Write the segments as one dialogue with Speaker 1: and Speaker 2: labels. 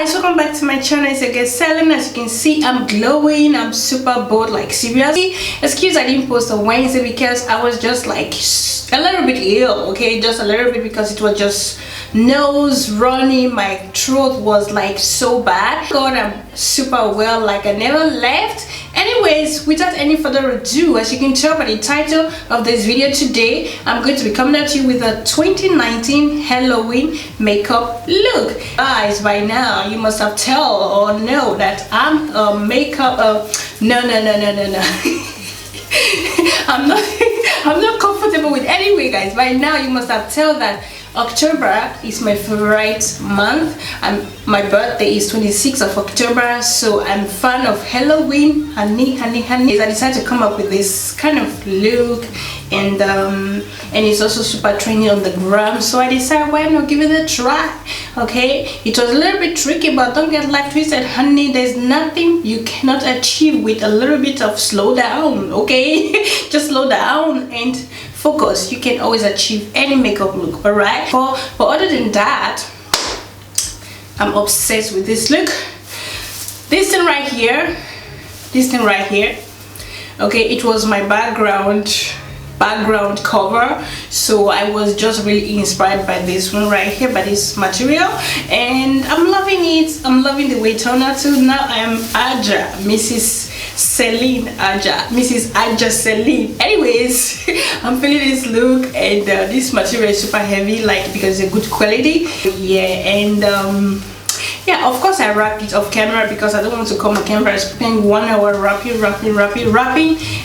Speaker 1: Guys, welcome back to my channel. It's your girl Selin. As you can see, I'm glowing. I'm super bold, like seriously. Excuse I didn't post on Wednesday because I was just like a little bit ill, okay, just a little bit, because it was just nose running, my throat was like so bad. God, I'm super well, like I never left. Anyways, without any further ado, as you can tell by the title of this video today, I'm going to be coming at you with a 2019 Halloween makeup look. Guys, by now you must have tell or know that I'm a makeup no I'm not comfortable with anyway. Guys, by now you must have tell that October is my favorite month, and my birthday is 26th of October, so I'm fan of Halloween. Honey. I decided to come up with this kind of look, and it's also super trendy on the gram, so I decided why not give it a try. Okay, it was a little bit tricky, but don't get life twisted, honey. There's nothing you cannot achieve with a little bit of slow down. Okay, just slow down and focus. You can always achieve any makeup look. All right, but other than that, I'm obsessed with this look. This thing right here, okay, it was my background cover, so I was just really inspired by this one right here, by this material, and I'm loving it. I'm loving the way it turned out too. Now I am Mrs. Selin. Anyways, I'm feeling this look, and this material is super heavy, like, because it's a good quality. Yeah, and yeah, of course I wrap it off camera because I don't want to come on camera spend 1 hour wrapping.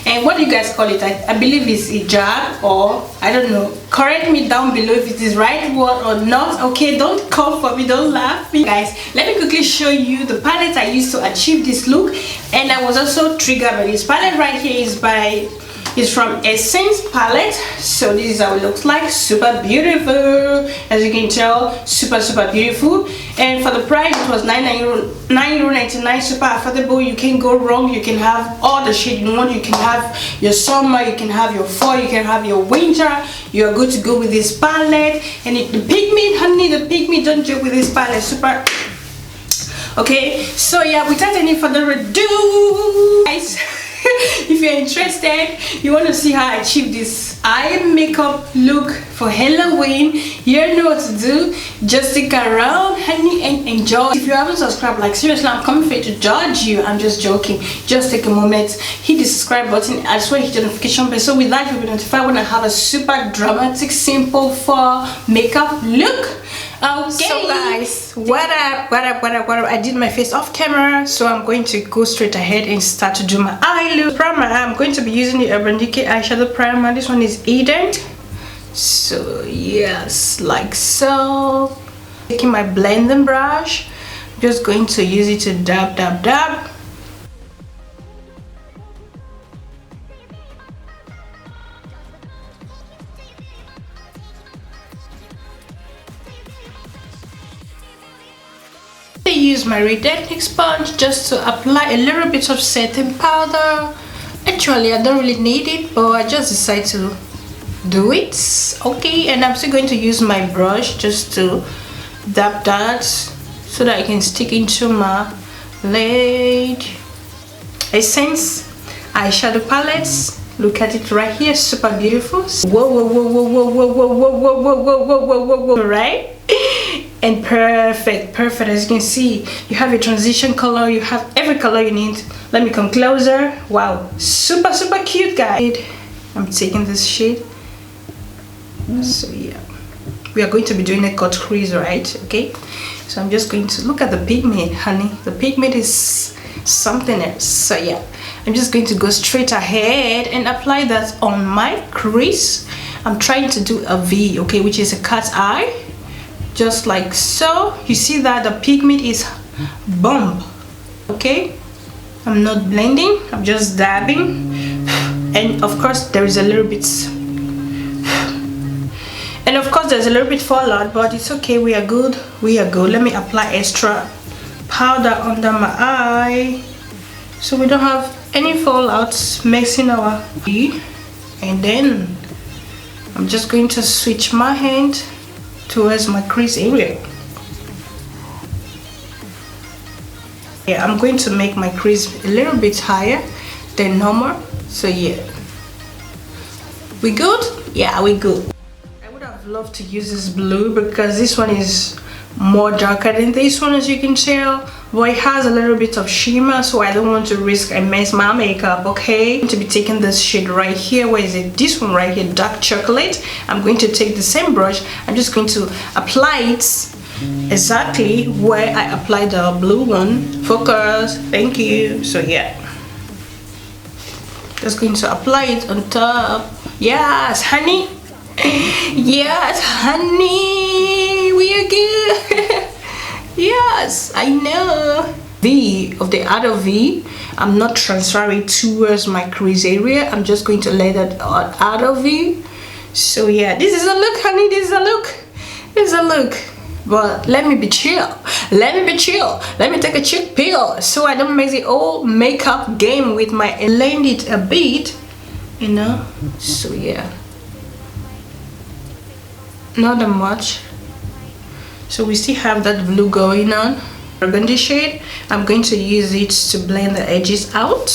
Speaker 1: And what do you guys call it? I believe it's hijab, or I don't know. Correct me down below if it is right word or not. Okay, don't come for me, don't laugh. Guys, let me quickly show you the palette I used to achieve this look, and I was also triggered by this palette right here. It's from Essence palette. So this is how it looks like. Super beautiful, as you can tell. Super beautiful. And for the price, it was €9.99. Super affordable. You can't go wrong. You can have all the shade you want. You can have your summer, you can have your fall, you can have your winter. You're good to go with this palette. And the pigment, honey, the pigment, don't joke with this palette. Super. Okay, so yeah, without any further ado, guys, if you're interested, you want to see how I achieve this eye makeup look for Halloween, you know what to do. Just stick around, honey, and enjoy. If you haven't subscribed, like seriously, I'm coming for you to judge you. I'm just joking. Just take a moment, hit the subscribe button, as well hit the notification bell, so with that you'll be notified when I have a super dramatic, simple fall makeup look. Okay, so guys, what up, I did my face off camera, so I'm going to go straight ahead and start to do my eye look. Primer, I'm going to be using the Urban Decay eyeshadow primer. This one is Eden. So yes, like so. Taking my blending brush, I'm just going to use it to dab. I use my redending sponge just to apply a little bit of setting powder. Actually, I don't really need it, but I just decided to do it. Okay, and I'm still going to use my brush just to dab that so that I can stick into my lid. Essence eyeshadow palettes. Look at it right here, super beautiful. Whoa, right? And perfect, as you can see, you have a transition color, you have every color you need. Let me come closer. Wow, super cute, guys. I'm taking this shade. So yeah, we are going to be doing a cut crease, right? Okay, so I'm just going to look at the pigment, honey. The pigment is something else. So yeah, I'm just going to go straight ahead and apply that on my crease. I'm trying to do a V, okay, which is a cat eye, just like so. You see that the pigment is bomb. Okay, I'm not blending, I'm just dabbing, and of course there is a little bit, there's a little bit fallout, but it's okay. We are good. Let me apply extra powder under my eye so we don't have any fallouts mixing our eye. And then I'm just going to switch my hand towards my crease area. Yeah, I'm going to make my crease a little bit higher than normal. So yeah, we good? Yeah, we good. I would have loved to use this blue because this one is more darker than this one, as you can tell, but it has a little bit of shimmer, so I don't want to risk and mess my makeup. Okay, I'm going to be taking this shade right here. Where is it? This one right here, dark chocolate. I'm going to take the same brush. I'm just going to apply it exactly where I applied the blue one. Focus. Thank you. So yeah, just going to apply it on top. Yes, honey. Yes, honey, we are good. Yes, I know. V of the other V, I'm not transferring towards my crease area. I'm just going to lay that other V. So yeah, this is a look, honey. This is a look. This is a look. But let me be chill. Let me be chill. Let me take a chill pill so I don't mess the old makeup game with my blend it a bit, you know. So yeah, not that much. So we still have that blue going on. Burgundy shade, I'm going to use it to blend the edges out.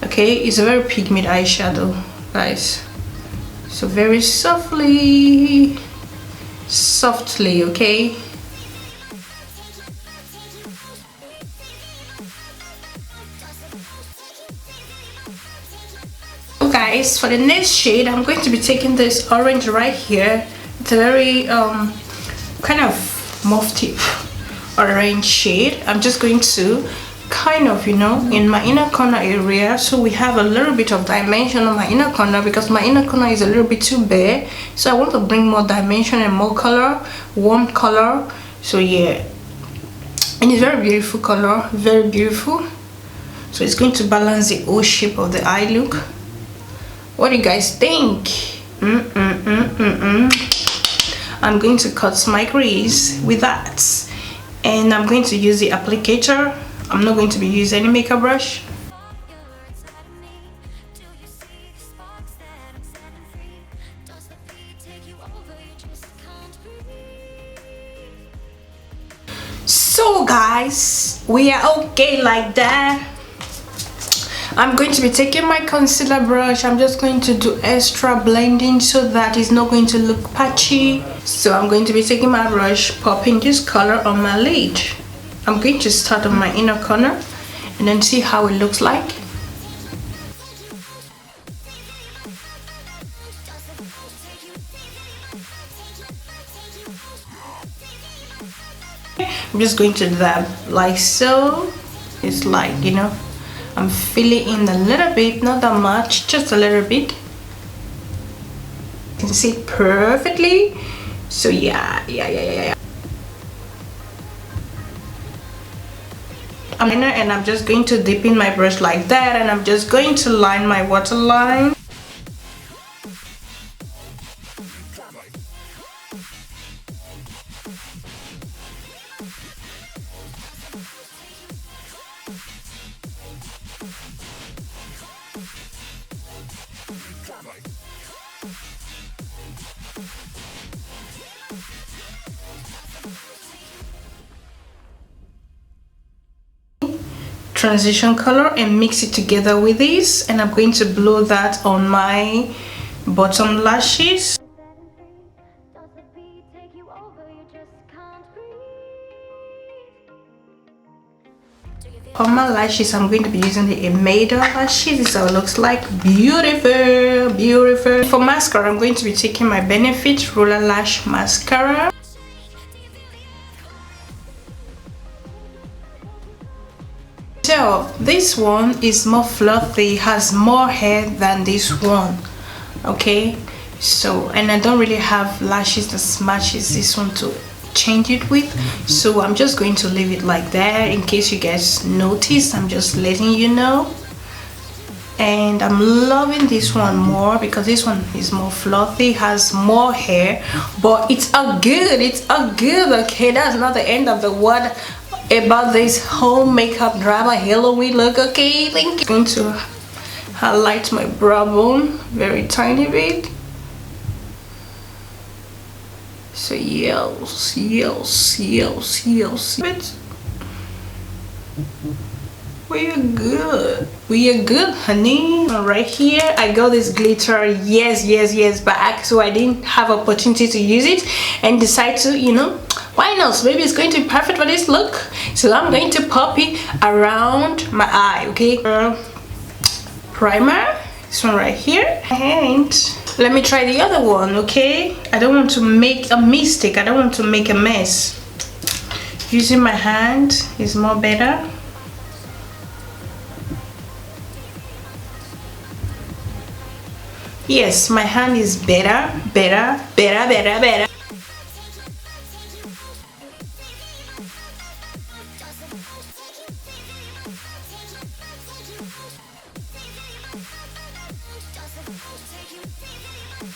Speaker 1: Okay, it's a very pigment eyeshadow, guys. So very softly, okay. So guys, for the next shade, I'm going to be taking this orange right here. It's a very kind of mauve orange shade. I'm just going to kind of, you know, in my inner corner area, so we have a little bit of dimension on my inner corner because my inner corner is a little bit too bare. So I want to bring more dimension and more color, warm color. So yeah, and it's very beautiful color, very beautiful. So it's going to balance the whole shape of the eye look. What do you guys think? I'm going to cut my crease with that, and I'm going to use the applicator. I'm not going to be using any makeup brush. So guys, we are okay like that. I'm going to be taking my concealer brush. I'm just going to do extra blending so that it's not going to look patchy. So I'm going to be taking my brush, popping this color on my lid. I'm going to start on my inner corner and then see how it looks like. I'm just going to dab like so. It's like, you know, I'm filling in a little bit, not that much, just a little bit. You can see it perfectly. So yeah. And I'm just going to dip in my brush like that, and I'm just going to line my waterline. Transition color and mix it together with this, and I'm going to blow that on my bottom lashes. On my lashes, I'm going to be using the Emda lashes. This is how it looks like. Beautiful. For mascara, I'm going to be taking my Benefit Roller Lash Mascara. So this one is more fluffy, has more hair than this one. Okay, so, and I don't really have lashes that matches this one to change it with, so I'm just going to leave it like that in case you guys notice. I'm just letting you know. And I'm loving this one more because this one is more fluffy, has more hair, but it's a good, okay? That's not the end of the word about this whole makeup drama Halloween look, okay? Thank you. I'm going to highlight my brow bone very tiny bit. So yes. We are good. We are good, honey. Right here, I got this glitter. Yes, back. So I didn't have opportunity to use it and decide to, you know, why not? Maybe it's going to be perfect for this look. So I'm going to pop it around my eye, okay? Primer. This one right here. And let me try the other one, okay? I don't want to make a mistake. I don't want to make a mess. Using my hand is more better. Yes, my hand is better.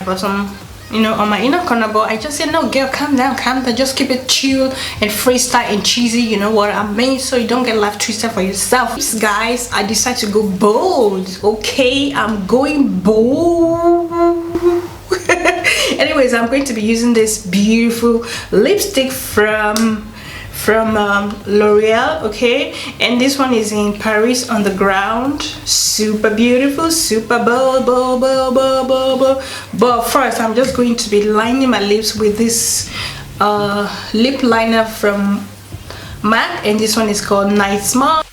Speaker 1: Bottom, you know, on my inner corner, but I just said, no girl, calm down, just keep it chill and freestyle and cheesy, you know what I mean, so you don't get life twisted for yourself. Guys, I decided to go bold, okay? I'm going bold. Anyways, I'm going to be using this beautiful lipstick from Loreal, okay? And this one is in Paris on the ground. Super beautiful, super bold. But first, I'm just going to be lining my lips with this lip liner from MAC, and this one is called Nightmoth.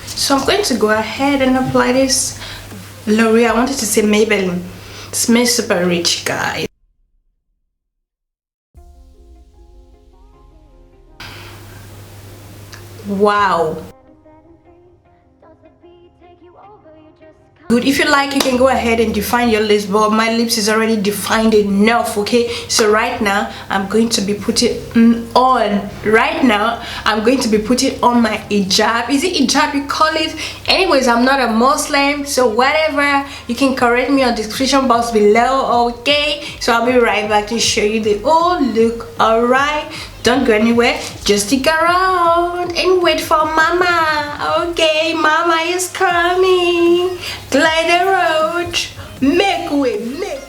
Speaker 1: So I'm going to go ahead and apply this L'Oreal. I wanted to say Maybelline. It smells super rich, guys. Wow. Good. If you like, you can go ahead and define your lips, but my lips is already defined enough, okay? So right now I'm going to be putting on my hijab. Is it hijab you call it? Anyways, I'm not a Muslim, so whatever, you can correct me on the description box below, okay? So I'll be right back to show you the whole look. All right, don't go anywhere, just stick around and wait for mama. Okay, mama is coming. Glide the road, make way, make way.